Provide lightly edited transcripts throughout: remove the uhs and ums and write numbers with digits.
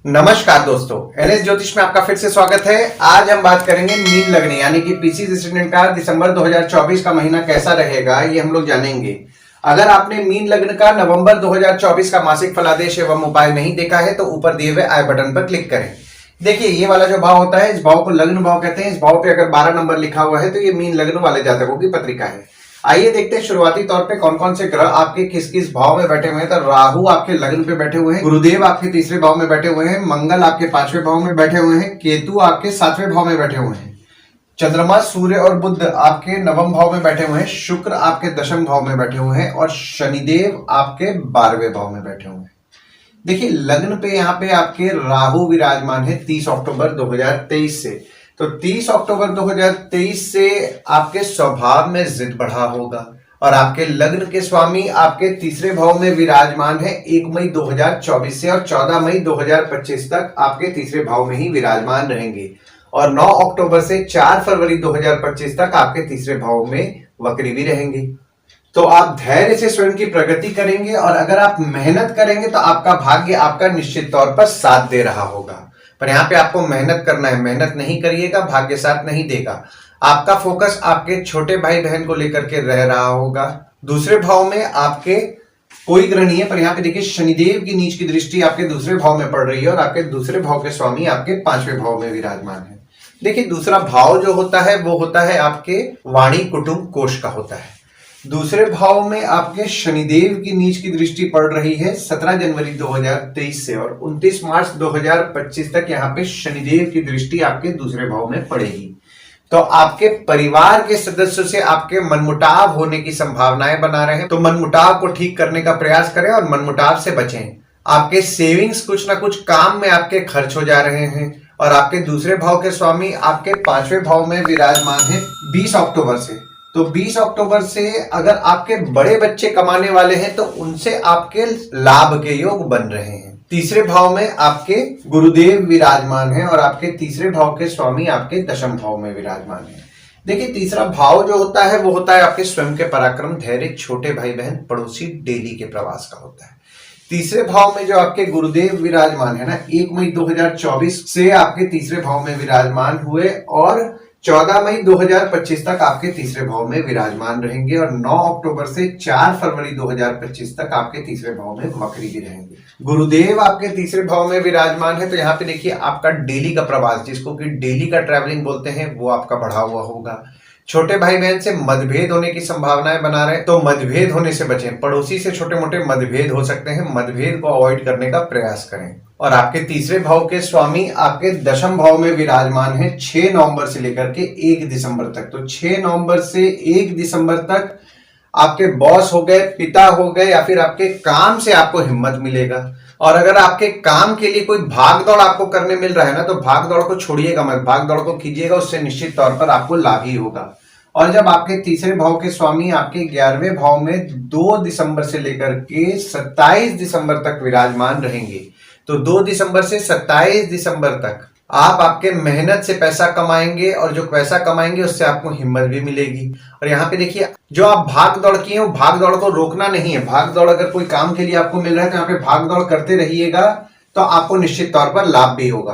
नमस्कार दोस्तों, एनएस ज्योतिष में आपका फिर से स्वागत है। आज हम बात करेंगे मीन लग्न यानी कि पीसी स्टूडेंट का दिसंबर 2024 का महीना कैसा रहेगा, ये हम लोग जानेंगे। अगर आपने मीन लग्न का नवंबर 2024 का मासिक फलादेश एवं उपाय नहीं देखा है तो ऊपर दिए हुए आई बटन पर क्लिक करें। देखिए, ये वाला जो भाव होता है, इस भाव को लग्न भाव कहते हैं। इस भाव पे अगर 12 नंबर लिखा हुआ है तो ये मीन लग्न वाले जातकों की पत्रिका है। आइए देखते हैं शुरुआती तौर पे कौन कौन से ग्रह आपके किस किस भाव में बैठे हुए हैं। तो राहु आपके लग्न पे बैठे हुए हैं, गुरुदेव आपके तीसरे भाव में बैठे हुए हैं, मंगल आपके 5वें भाव में बैठे हुए हैं, केतु आपके 7वें भाव में बैठे हुए हैं, चंद्रमा सूर्य और बुध आपके नवम भाव में बैठे हुए हैं, शुक्र आपके दशम भाव में बैठे हुए हैं और शनिदेव आपके 12वें भाव में बैठे हुए हैं। देखिए, लग्न पे यहाँ पे आपके राहु विराजमान है 30 अक्टूबर 2023 से। तो 30 अक्टूबर 2023 से आपके स्वभाव में जिद बढ़ा होगा और आपके लग्न के स्वामी आपके तीसरे भाव में विराजमान है 1 मई 2024 से और 14 मई 2025 तक आपके तीसरे भाव में ही विराजमान रहेंगे और 9 अक्टूबर से 4 फरवरी 2025 तक आपके तीसरे भाव में वक्री भी रहेंगे। तो आप धैर्य से स्वयं की प्रगति करेंगे और अगर आप मेहनत करेंगे तो आपका भाग्य आपका निश्चित तौर पर साथ दे रहा होगा। पर यहाँ पे आपको मेहनत करना है, मेहनत नहीं करिएगा भाग्य साथ नहीं देगा। आपका फोकस आपके छोटे भाई बहन को लेकर के रह रहा होगा। दूसरे भाव में आपके कोई ग्रह नहीं है, पर यहाँ पे देखिए शनिदेव की नीच की दृष्टि आपके दूसरे भाव में पड़ रही है और आपके दूसरे भाव के स्वामी आपके 5वें भाव में विराजमान है। देखिए, दूसरा भाव जो होता है वो होता है आपके वाणी कुटुंब कोष का होता है। दूसरे भाव में आपके शनिदेव की नीच की दृष्टि पड़ रही है 17 जनवरी 2023 से और 29 मार्च 2025 तक यहाँ पे शनिदेव की दृष्टि आपके दूसरे भाव में पड़ेगी। तो आपके परिवार के सदस्यों से आपके मनमुटाव होने की संभावनाएं बना रहे हैं, तो मनमुटाव को ठीक करने का प्रयास करें और मनमुटाव से बचें। आपके सेविंग्स कुछ ना कुछ काम में आपके खर्च हो जा रहे हैं और आपके दूसरे भाव के स्वामी आपके 5वें भाव में विराजमान है 20 अक्टूबर से। तो 20 अक्टूबर से अगर आपके बड़े बच्चे कमाने वाले हैं तो उनसे आपके लाभ के योग बन रहे हैं। तीसरे भाव में आपके गुरुदेव विराजमान है और आपके तीसरे भाव के स्वामी आपके दशम भाव में विराजमान है। देखिए, तीसरा भाव जो होता है वो होता है आपके स्वयं के पराक्रम, धैर्य, छोटे भाई बहन, पड़ोसी, डेली के प्रवास का होता है। तीसरे भाव में जो आपके गुरुदेव विराजमान है ना, 1 मई 2024 से आपके तीसरे भाव में विराजमान हुए और 14 मई 2025 तक आपके तीसरे भाव में विराजमान रहेंगे और 9 अक्टूबर से 4 फरवरी 2025 तक आपके तीसरे भाव में वक्री भी रहेंगे। गुरुदेव आपके तीसरे भाव में विराजमान है, तो यहाँ पे देखिए आपका डेली का प्रवास, जिसको कि डेली का ट्रैवलिंग बोलते हैं, वो आपका बढ़ा हुआ होगा। छोटे भाई बहन से मतभेद होने की संभावनाएं बना रहे हैं, तो मतभेद होने से बचें। पड़ोसी से छोटे मोटे मतभेद हो सकते हैं, मतभेद को अवॉइड करने का प्रयास करें। और आपके तीसरे भाव के स्वामी आपके दशम भाव में विराजमान है 6 नवंबर से लेकर के 1 दिसंबर तक। तो 6 नवंबर से 1 दिसंबर तक आपके बॉस हो गए, पिता हो गए या फिर आपके काम से आपको हिम्मत मिलेगा। और अगर आपके काम के लिए कोई भाग दौड़ आपको करने मिल रहा है ना, तो भाग दौड़ को छोड़िएगा मत, भाग दौड़ को कीजिएगा, उससे निश्चित तौर पर आपको लाभ ही होगा। और जब आपके तीसरे भाव के स्वामी आपके 11वें भाव में 2 दिसंबर से लेकर के 27 दिसंबर तक विराजमान रहेंगे, तो 2 दिसंबर से 27 दिसंबर तक आप आपके मेहनत से पैसा कमाएंगे और जो पैसा कमाएंगे उससे आपको हिम्मत भी मिलेगी। और यहाँ पे देखिए, जो आप भाग दौड़ किए हो, भाग दौड़ को रोकना नहीं है। भाग दौड़ अगर कोई काम के लिए आपको मिल रहा है तो यहाँ पे भाग दौड़ करते रहिएगा, तो आपको निश्चित तौर पर लाभ भी होगा।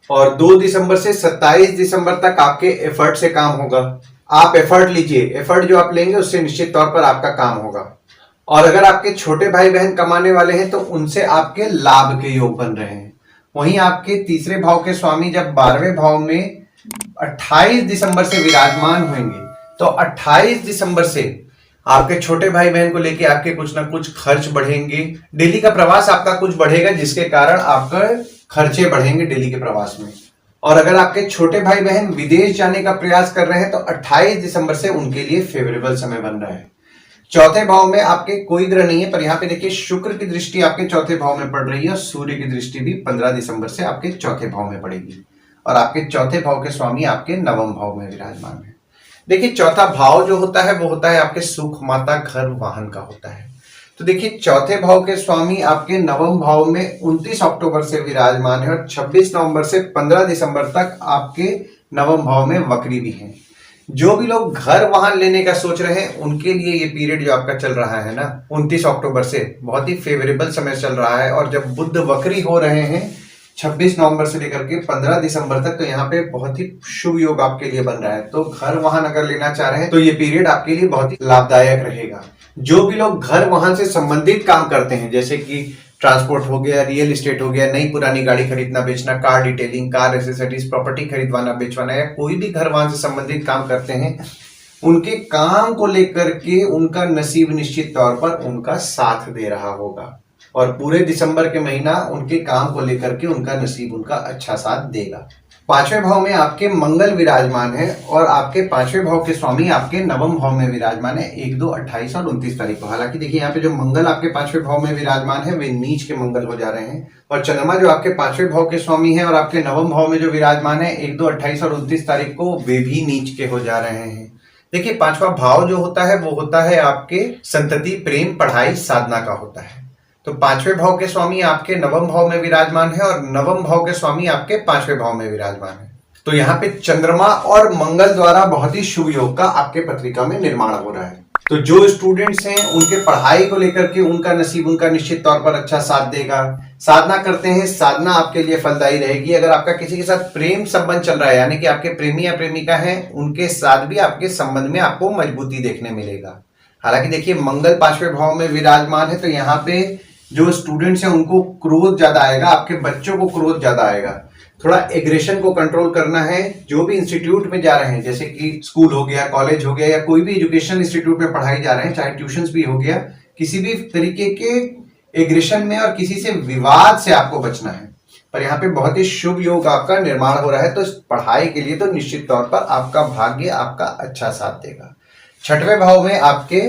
और 2 दिसंबर से 27 दिसंबर तक आपके एफर्ट से काम होगा। आप एफर्ट लीजिए, एफर्ट जो आप लेंगे उससे निश्चित तौर पर आपका काम होगा। और अगर आपके छोटे भाई बहन कमाने वाले हैं तो उनसे आपके लाभ के योग बन रहे हैं। वहीं आपके तीसरे भाव के स्वामी जब 12वें भाव में 28 दिसंबर से विराजमान होंगे, तो 28 दिसंबर से आपके छोटे भाई बहन को लेके आपके कुछ ना कुछ खर्च बढ़ेंगे। डेली का प्रवास आपका कुछ बढ़ेगा, जिसके कारण आपका खर्चे बढ़ेंगे डेली के प्रवास में। और अगर आपके छोटे भाई बहन विदेश जाने का प्रयास कर रहे हैं तो 28 दिसंबर से उनके लिए फेवरेबल समय बन रहा है। चौथे भाव में आपके कोई ग्रह नहीं है, पर यहाँ पे देखिए शुक्र की दृष्टि आपके चौथे भाव में पड़ रही है और सूर्य की दृष्टि भी 15 दिसंबर से आपके चौथे भाव में पड़ेगी और आपके चौथे भाव के स्वामी आपके नवम भाव में विराजमान है। देखिए, चौथा भाव जो होता है वो होता है आपके सुख, माता, घर, वाहन का होता है। तो देखिए, चौथे भाव के स्वामी आपके नवम भाव में 29 अक्टूबर से विराजमान है और 26 नवंबर से 15 दिसंबर तक आपके नवम भाव में वक्री भी हैं। जो भी लोग घर वाहन लेने का सोच रहे हैं उनके लिए ये पीरियड जो आपका चल रहा है ना 29 अक्टूबर से बहुत ही फेवरेबल समय चल रहा है। और जब बुध वक्री हो रहे हैं 26 नवंबर से लेकर के 15 दिसंबर तक, तो यहाँ पे बहुत ही शुभ योग आपके लिए बन रहा है। तो घर वाहन अगर लेना चाह रहे हैं तो ये पीरियड आपके लिए बहुत ही लाभदायक रहेगा। जो भी लोग घर वाहन से संबंधित काम करते हैं, जैसे कि ट्रांसपोर्ट हो गया, रियल एस्टेट हो गया, नई पुरानी गाड़ी खरीदना बेचना, car detailing, car accessories, property खरीदवाना बेचवाना, या कोई भी घर वाहन से संबंधित काम करते हैं, उनके काम को लेकर के उनका नसीब निश्चित तौर पर उनका साथ दे रहा होगा, और पूरे दिसंबर के महीना उनके काम को लेकर के उनका नसीब उनका अच्छा साथ देगा। पांचवें भाव में आपके मंगल विराजमान है, और आपके पांचवें भाव के स्वामी आपके नवम भाव में विराजमान है 1, 2, 28 और 29 तारीख को। हालांकि देखिए यहाँ पे जो मंगल आपके पांचवें भाव में विराजमान है वे नीच के मंगल हो जा रहे हैं, और चंद्रमा जो आपके पांचवें भाव के स्वामी है और आपके नवम भाव में जो विराजमान है 1, 2, 28 और 29 तारीख को, वे भी नीच के हो जा रहे हैं। देखिए पांचवा भाव जो होता है वो होता है आपके संतति, प्रेम, पढ़ाई, साधना का होता है। तो पांचवें भाव के स्वामी आपके नवम भाव में विराजमान है और नवम भाव के स्वामी आपके पांचवें भाव में विराजमान है। तो यहाँ पे चंद्रमा और मंगल द्वारा बहुत ही शुभ योग का आपके पत्रिका में निर्माण हो रहा है। तो जो स्टूडेंट्स हैं उनके पढ़ाई को लेकर के उनका नसीब उनका निश्चित तौर पर अच्छा साथ देगा। साधना करते हैं, साधना आपके लिए फलदायी रहेगी। अगर आपका किसी के साथ प्रेम संबंध चल रहा है, यानी कि आपके प्रेमी या प्रेमिका हैं, उनके साथ भी आपके संबंध में आपको मजबूती देखने मिलेगा। हालांकि देखिए मंगल पांचवें भाव में विराजमान है, तो यहाँ पे जो स्टूडेंट्स हैं उनको क्रोध ज्यादा आएगा, आपके बच्चों को क्रोध ज्यादा आएगा। थोड़ा एग्रेशन को कंट्रोल करना है। जो भी इंस्टीट्यूट में जा रहे हैं, जैसे कि स्कूल हो गया, कॉलेज हो गया, या कोई भी एजुकेशनल इंस्टीट्यूट में पढ़ाई जा रहे हैं, चाहे ट्यूशंस भी हो गया, किसी भी तरीके के एग्रेशन में और किसी से विवाद से आपको बचना है। पर यहाँ पे बहुत ही शुभ योग आपका निर्माण हो रहा है, तो पढ़ाई के लिए तो निश्चित तौर पर आपका भाग्य आपका अच्छा साथ देगा। छठवें भाव में आपके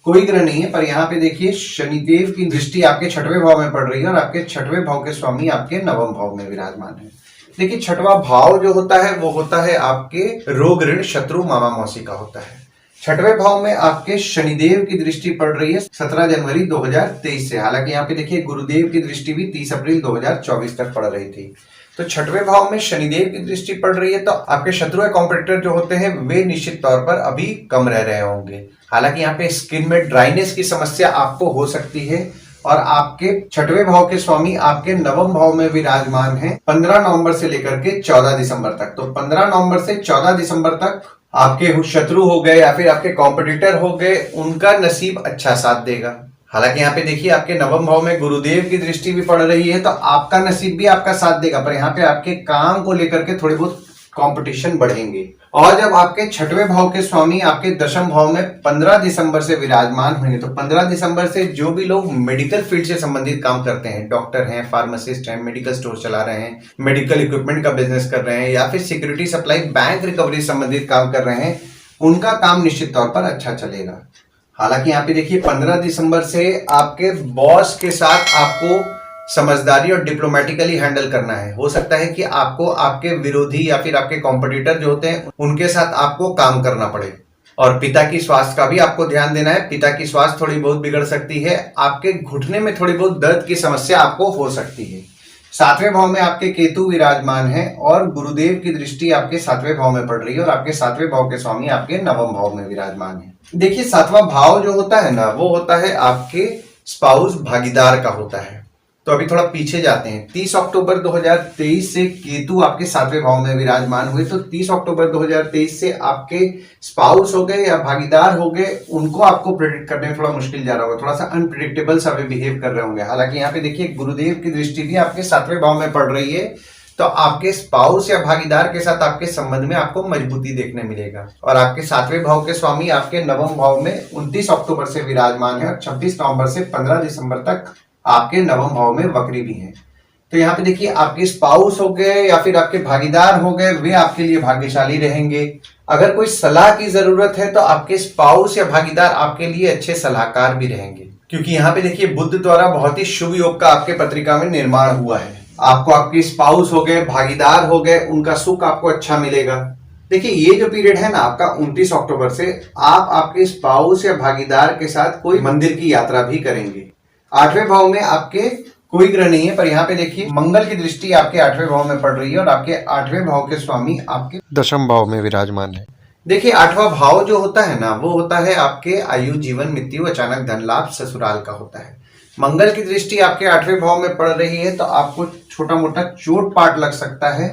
कोई ग्रह नहीं है, पर यहाँ पे देखिए शनिदेव की दृष्टि आपके छठवें भाव में पड़ रही है, और आपके छठवें भाव के स्वामी आपके नवम भाव में विराजमान है। देखिए छठवां भाव जो होता है वो होता है आपके रोग, ऋण, शत्रु, मामा मौसी का होता है। छठवें भाव में आपके शनिदेव की दृष्टि पड़ रही है 17 जनवरी 2023 से। हालांकि यहाँ पे देखिए गुरुदेव की दृष्टि भी 30 अप्रैल 2024 तक पड़ रही थी। तो छठवें भाव में शनिदेव की दृष्टि पड़ रही है, तो आपके शत्रु या कॉम्पिटिटर जो होते हैं वे निश्चित तौर पर अभी कम रह रहे होंगे। हालांकि यहाँ पे स्किन में ड्राइनेस की समस्या आपको हो सकती है, और आपके छठवें भाव के स्वामी आपके नवम भाव में विराजमान हैं 15 नवंबर से लेकर के 14 दिसंबर तक। तो 15 नवंबर से 14 दिसंबर तक आपके शत्रु हो गए या फिर आपके कॉम्पिटिटर हो गए, उनका नसीब अच्छा साथ देगा। हालांकि यहाँ पे देखिए आपके नवम भाव में गुरुदेव की दृष्टि भी पड़ रही है, तो आपका नसीब भी आपका साथ देगा, पर यहाँ पे आपके काम को लेकर के थोड़ी बहुत कंपटीशन बढ़ेंगे। और जब आपके छठवें भाव के स्वामी आपके दशम भाव में 15 दिसंबर से विराजमान होंगे, तो 15 दिसंबर से जो भी लोग मेडिकल फील्ड से संबंधित काम करते हैं, डॉक्टर हैं, फार्मासिस्ट हैं, मेडिकल स्टोर चला रहे हैं, मेडिकल इक्विपमेंट का बिजनेस कर रहे हैं, या फिर सिक्योरिटी सप्लाई, बैंक रिकवरी संबंधित काम कर रहे हैं, उनका काम निश्चित तौर पर अच्छा चलेगा। हालांकि यहाँ पे देखिए 15 दिसंबर से आपके बॉस के साथ आपको समझदारी और डिप्लोमेटिकली हैंडल करना है। हो सकता है कि आपको आपके विरोधी या फिर आपके कॉम्पिटिटर जो होते हैं उनके साथ आपको काम करना पड़े। और पिता की स्वास्थ्य का भी आपको ध्यान देना है। पिता की स्वास्थ्य थोड़ी बहुत बिगड़ सकती है, आपके घुटने में थोड़ी बहुत दर्द की समस्या आपको हो सकती है। सातवें भाव में आपके केतु विराजमान है, और गुरुदेव की दृष्टि आपके सातवें भाव में पड़ रही है, और आपके सातवें भाव के स्वामी आपके नवम भाव में विराजमान है। देखिए सातवां भाव जो होता है ना, वो होता है आपके स्पाउस, भागीदार का होता है। तो अभी थोड़ा पीछे जाते हैं। 30 अक्टूबर 2023 से केतु आपके सातवें भाव में विराजमान हुए, तो 30 अक्टूबर 2023 से आपके स्पाउस हो गए या भागीदार हो गए, उनको आपको प्रेडिक्ट करने में थोड़ा मुश्किल जा रहा होगा, थोड़ा सा अनप्रिडिक्टेबल सा वे बिहेव कर रहे होंगे। हालांकि यहाँ पे देखिए गुरुदेव की दृष्टि भी आपके सातवें भाव में पड़ रही है, तो आपके स्पाउस या भागीदार के साथ आपके संबंध में आपको मजबूती देखने मिलेगा। और आपके सातवें भाव के स्वामी आपके नवम भाव में 29 अक्टूबर से विराजमान है, और 26 नवंबर से 15 दिसंबर तक आपके नवम भाव में वक्री भी हैं। तो यहाँ पे देखिए आपके स्पाउस हो गए या फिर आपके भागीदार हो गए, वे आपके लिए भाग्यशाली रहेंगे। अगर कोई सलाह की जरूरत है तो आपके स्पाउस या भागीदार आपके लिए अच्छे सलाहकार भी रहेंगे, क्योंकि यहाँ पे देखिए बुध द्वारा बहुत ही शुभ योग का आपके पत्रिका में निर्माण हुआ है। आपको आपके स्पाउस हो गए, भागीदार हो गए, उनका सुख आपको अच्छा मिलेगा। देखिए ये जो पीरियड है ना आपका 29 अक्टूबर से, आप आपके स्पाउस या भागीदार के साथ कोई मंदिर की यात्रा भी करेंगे। 8वें भाव में आपके कोई ग्रह नहीं है, पर यहाँ पे देखिए मंगल की दृष्टि आपके 8वें भाव में पड़ रही है, और आपके 8वें भाव के स्वामी आपके दशम भाव में विराजमान है। देखिए 8वां भाव जो होता है ना, वो होता है आपके आयु, जीवन, मृत्यु, अचानक धन लाभ, ससुराल का होता है। मंगल की दृष्टि आपके 8वें भाव में पड़ रही है तो आपको छोटा मोटा चोट पाट लग सकता है,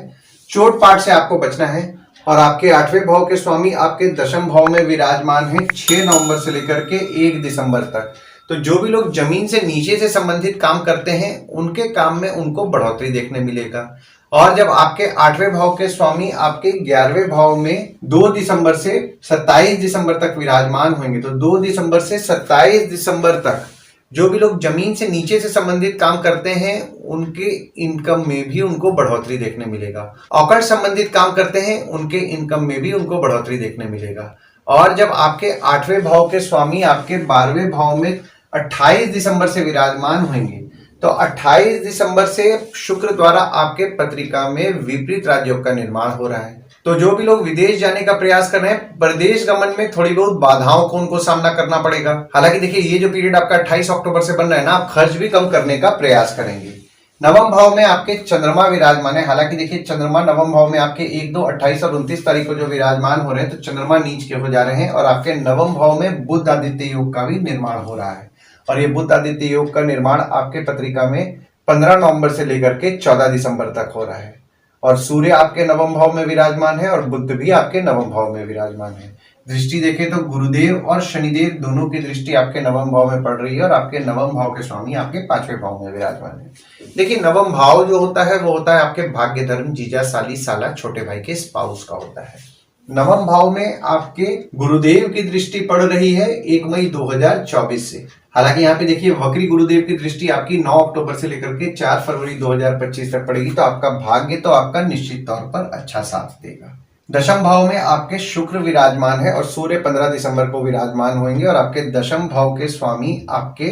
चोट पाट से आपको बचना है। और आपके 8वें भाव के स्वामी आपके दशम भाव में विराजमान है 6 नवंबर से लेकर के 1 दिसंबर तक। तो जो भी लोग जमीन से नीचे से संबंधित काम करते हैं उनके काम में उनको बढ़ोतरी देखने मिलेगा। और जब आपके 8वें भाव के स्वामी आपके 11वें भाव में 2 दिसंबर से 27 दिसंबर तक विराजमान होंगे, तो 2 दिसंबर से 27 दिसंबर तक जो भी लोग जमीन से नीचे से संबंधित काम करते हैं उनके इनकम में भी उनको बढ़ोतरी देखने मिलेगा। ऑकल्ट संबंधित काम करते हैं उनके इनकम में भी उनको बढ़ोतरी देखने मिलेगा। और जब आपके 8वें भाव के स्वामी आपके 12वें भाव में 28 दिसंबर से विराजमान होंगे, तो 28 दिसंबर से शुक्र द्वारा आपके पत्रिका में विपरीत राजयोग का निर्माण हो रहा है। तो जो भी लोग विदेश जाने का प्रयास कर रहे हैं, प्रदेश गमन में थोड़ी बहुत बाधाओं को उनको सामना करना पड़ेगा। हालांकि देखिए ये जो पीरियड आपका 28 अक्टूबर से बन रहा है ना, आप खर्च भी कम करने का प्रयास करेंगे। नवम भाव में आपके चंद्रमा विराजमान है। हालांकि देखिए चंद्रमा नवम भाव में आपके 1, 2, 28 और 29 तारीख को जो विराजमान हो रहे हैं, तो चंद्रमा नीच के हो जा रहे हैं और आपके नवम भाव में बुध आदित्य योग का भी निर्माण हो रहा है। और ये बुध आदित्य योग का निर्माण आपके पत्रिका में 15 नवंबर से लेकर के 14 दिसंबर तक हो रहा है। और सूर्य आपके नवम भाव में विराजमान है और बुध भी आपके नवम भाव में विराजमान है। दृष्टि देखें तो गुरुदेव और शनिदेव दोनों की दृष्टि आपके नवम भाव में पड़ रही है और आपके नवम भाव के स्वामी आपके 5वें भाव में विराजमान है। देखिए नवम भाव जो होता है वो होता है आपके भाग्य धर्म, जीजा, साली, साला, छोटे भाई के स्पाउस का होता है। नवम भाव में आपके गुरुदेव की दृष्टि पड़ रही है 1 मई 2024 से। हालांकि यहाँ पे देखिए वक्री गुरुदेव की दृष्टि आपकी 9 अक्टूबर से लेकर के 4 फरवरी 2025 तक पड़ेगी, तो आपका भाग्य तो आपका निश्चित तौर पर अच्छा साथ देगा। दशम भाव में आपके शुक्र विराजमान है और सूर्य 15 दिसंबर को विराजमान होंगे और आपके दशम भाव के स्वामी आपके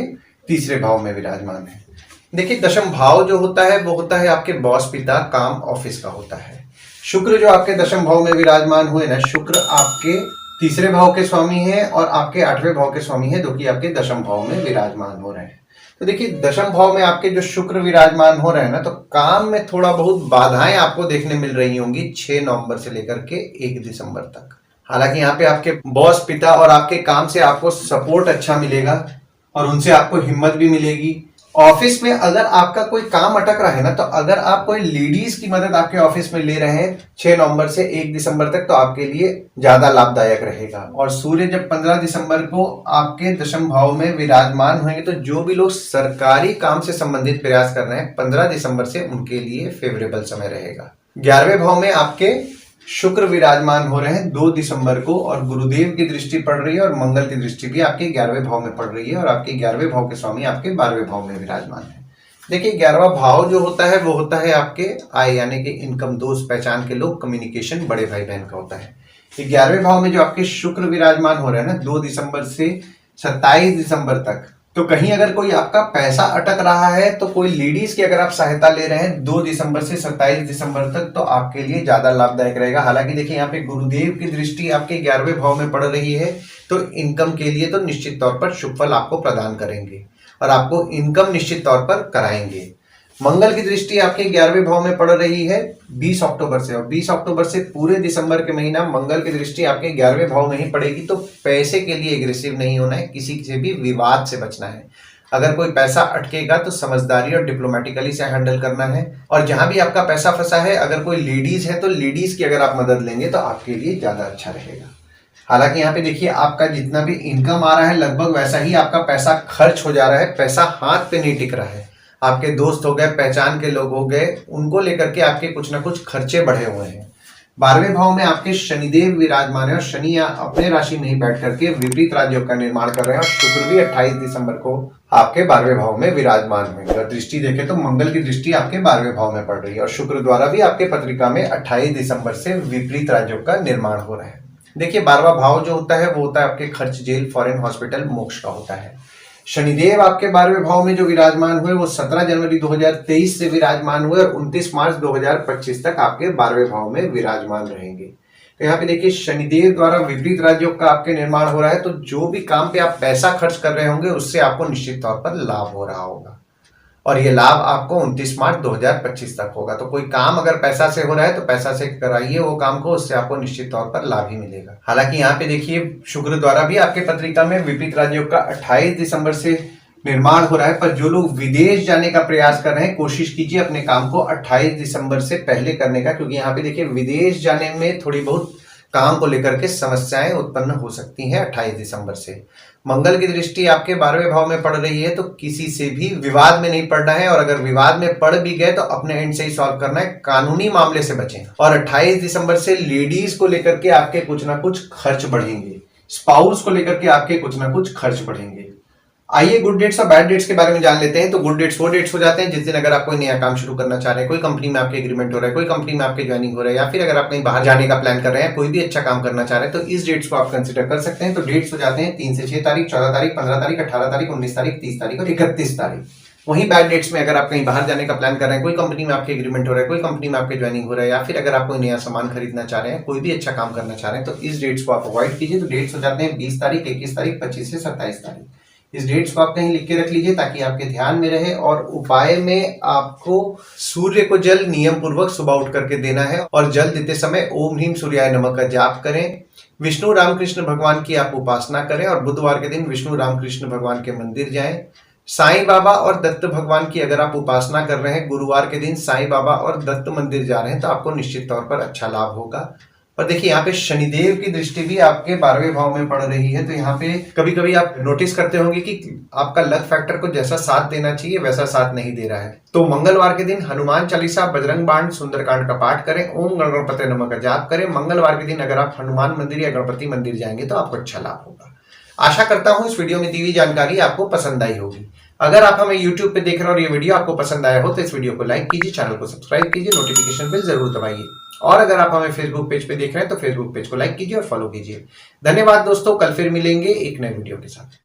3रे भाव में विराजमान है। देखिए दशम भाव जो होता है वो होता है आपके बॉस, पिता, काम, ऑफिस का होता है। शुक्र जो आपके दशम भाव में विराजमान हुए ना, शुक्र आपके 3रे भाव के स्वामी है और आपके 8वें भाव के स्वामी है, जो कि आपके दशम भाव में विराजमान हो रहे हैं। तो देखिए दशम भाव में आपके जो शुक्र विराजमान हो रहे हैं ना, तो काम में थोड़ा बहुत बाधाएं आपको देखने मिल रही होंगी 6 नवंबर से लेकर के 1 दिसंबर तक। हालांकि यहाँ पे आपके बॉस, पिता और आपके काम से आपको सपोर्ट अच्छा मिलेगा और उनसे आपको हिम्मत भी मिलेगी। ऑफिस में अगर आपका कोई काम अटक रहा है ना, तो अगर आप कोई लेडीज की मदद आपके ऑफिस में ले रहे हैं 6 नवंबर से 1 दिसंबर तक, तो आपके लिए ज्यादा लाभदायक रहेगा। और सूर्य जब 15 दिसंबर को आपके दशम भाव में विराजमान होंगे, तो जो भी लोग सरकारी काम से संबंधित प्रयास कर रहे हैं 15 दिसंबर से उनके लिए फेवरेबल समय रहेगा। 11वें भाव में आपके शुक्र विराजमान हो रहे हैं 2 दिसंबर को और गुरुदेव की दृष्टि पड़ रही है और मंगल की दृष्टि भी आपके 11वें भाव में पड़ रही है और आपके 11वें भाव के स्वामी आपके 12वें भाव में विराजमान है। देखिए 11वां भाव जो होता है वो होता है आपके आय, यानी कि इनकम, दोस्त, पहचान के लोग, कम्युनिकेशन, बड़े भाई बहन का होता है। 11वें भाव में जो आपके शुक्र विराजमान हो रहे हैं ना 2 दिसंबर से 27 दिसंबर तक, तो कहीं अगर कोई आपका पैसा अटक रहा है तो कोई लेडीज की अगर आप सहायता ले रहे हैं 2 दिसंबर से 27 दिसंबर तक, तो आपके लिए ज्यादा लाभदायक रहेगा। हालांकि देखिए यहाँ पे गुरुदेव की दृष्टि आपके 11वें भाव में पड़ रही है, तो इनकम के लिए तो निश्चित तौर पर शुभ फल आपको प्रदान करेंगे और आपको इनकम निश्चित तौर पर कराएंगे। मंगल की दृष्टि आपके 11वें भाव में पड़ रही है 20 अक्टूबर से और 20 अक्टूबर से पूरे दिसंबर के महीना मंगल की दृष्टि आपके 11वें भाव में ही पड़ेगी। तो पैसे के लिए एग्रेसिव नहीं होना है, किसी से भी विवाद से बचना है। अगर कोई पैसा अटकेगा तो समझदारी और डिप्लोमेटिकली से हैंडल करना है। और जहां भी आपका पैसा फंसा है, अगर कोई लेडीज है तो लेडीज की अगर आप मदद लेंगे तो आपके लिए ज्यादा अच्छा रहेगा। हालांकि यहाँ पे देखिए आपका जितना भी इनकम आ रहा है लगभग वैसा ही आपका पैसा खर्च हो जा रहा है, पैसा हाथ पे नहीं टिक रहा है। आपके दोस्त हो गए, पहचान के लोग हो गए, उनको लेकर के आपके कुछ ना कुछ खर्चे बढ़े हुए हैं। 12वें भाव में आपके शनिदेव विराजमान है और शनि अपने राशि में ही बैठ करके विपरीत राजयोग का निर्माण कर रहे हैं और शुक्र भी 28 दिसंबर को आपके 12वें भाव में विराजमान होंगे। और दृष्टि देखें तो मंगल की दृष्टि आपके 12वें भाव में पड़ रही है और शुक्र द्वारा भी आपके पत्रिका में 28 दिसंबर से विपरीत राजयोग का निर्माण हो रहा है। देखिए 12वां भाव जो होता है वो होता है आपके खर्च, जेल, फॉरेन, हॉस्पिटल, मोक्ष का होता है। शनिदेव आपके 12वें भाव में जो विराजमान हुए वो 17 जनवरी 2023 से विराजमान हुए और 29 मार्च 2025 तक आपके 12वें भाव में विराजमान रहेंगे। तो यहाँ पे देखिए शनिदेव द्वारा विपरीत राजयोग का आपके निर्माण हो रहा है, तो जो भी काम पे आप पैसा खर्च कर रहे होंगे उससे आपको निश्चित तौर पर लाभ हो रहा होगा और ये लाभ आपको 29 मार्च 2025 तक होगा। तो कोई काम अगर पैसा से हो रहा है तो पैसा से कराइए वो काम को, उससे आपको निश्चित तौर पर लाभ ही मिलेगा। हालांकि यहाँ पे देखिए शुक्र द्वारा भी आपके पत्रिका में विपरीत राजयोग का 28 दिसंबर से निर्माण हो रहा है। पर जो लोग विदेश जाने का प्रयास कर रहे हैं, कोशिश कीजिए अपने काम को 28 दिसंबर से पहले करने का, क्योंकि यहाँ पे देखिए विदेश जाने में थोड़ी बहुत काम को लेकर के समस्याएं उत्पन्न हो सकती हैं 28 दिसंबर से। मंगल की दृष्टि आपके 12वें भाव में पड़ रही है, तो किसी से भी विवाद में नहीं पड़ना है, और अगर विवाद में पड़ भी गए तो अपने एंड से ही सॉल्व करना है, कानूनी मामले से बचें। और 28 दिसंबर से लेडीज को लेकर के आपके कुछ ना कुछ खर्च बढ़ेंगे, स्पाउस को लेकर के आपके कुछ ना कुछ खर्च बढ़ेंगे। आइए गुड डेट्स और बैड डेट्स के बारे में जान लेते हैं। तो गुड डेट्स वो डेट्स हो जाते हैं जिस दिन अगर आप कोई नया काम शुरू करना चाह रहे हैं, कोई कंपनी में आपके एग्रीमेंट हो रहा है, कोई कंपनी में आपके ज्वाइनिंग हो रहा है, या फिर अगर आप कहीं बाहर जाने का प्लान कर रहे हैं, कोई भी अच्छा काम करना चाह रहे हैं, तो इस डेट्स को आप कंसिडर कर सकते हैं। तो डेट्स हो जाते हैं 3 से 6 तारीख, 14 तारीख, 15 तारीख, 18 तारीख, 19 तारीख, 30 तारीख और 31 तारीख। वहीं बैड डेट्स में अगर आप कहीं बाहर जाने का प्लान कर रहे हैं, कोई कंपनी में आपके एग्रीमेंट हो रहा है, कोई कंपनी में आपके ज्वाइनिंग हो रहा है, या फिर अगर आप कोई नया सामान खरीदना चाह रहे हैं, कोई भी अच्छा काम करना चाह रहे हैं, तो इस डेट्स को आप अवॉइड कीजिए। तो डेट्स हो जाते हैं 20 तारीख, 21 तारीख, 25 से 27 तारीख। इस डेट्स को आप कहीं लिख के रख लीजिए ताकि आपके ध्यान में रहे। और उपाय में आपको सूर्य को जल नियम पूर्वक सुबह उठ करके देना है, और जल देते समय ओम ह्रीम सूर्याय नमः का जाप करें। विष्णु रामकृष्ण भगवान की आप उपासना करें, और बुधवार के दिन विष्णु रामकृष्ण भगवान के मंदिर जाएं। साईं बाबा और दत्त भगवान की अगर आप उपासना कर रहे हैं, गुरुवार के दिन साईं बाबा और दत्त मंदिर जा रहे हैं, तो आपको निश्चित तौर पर अच्छा लाभ होगा। पर देखिए यहाँ पे शनिदेव की दृष्टि भी आपके 12वें भाव में पड़ रही है, तो यहाँ पे कभी कभी आप नोटिस करते होंगे कि आपका लक फैक्टर को जैसा साथ देना चाहिए वैसा साथ नहीं दे रहा है। तो मंगलवार के दिन हनुमान चालीसा, बजरंग बाण, सुंदरकांड का पाठ करें, ओम गणपते नमः का जाप करें। मंगलवार के दिन अगर आप हनुमान मंदिर या गणपति मंदिर जाएंगे तो आपको अच्छा लाभ होगा। आशा करता हूं इस वीडियो में दी हुई जानकारी आपको पसंद आई होगी। अगर आप हमें YouTube पे देख रहे हो और ये वीडियो आपको पसंद आया हो तो इस वीडियो को लाइक कीजिए, चैनल को सब्सक्राइब कीजिए, नोटिफिकेशन बेल जरूर दबाइए। और अगर आप हमें फेसबुक पेज पे देख रहे हैं तो फेसबुक पेज को लाइक कीजिए और फॉलो कीजिए। धन्यवाद दोस्तों, कल फिर मिलेंगे एक नए वीडियो के साथ।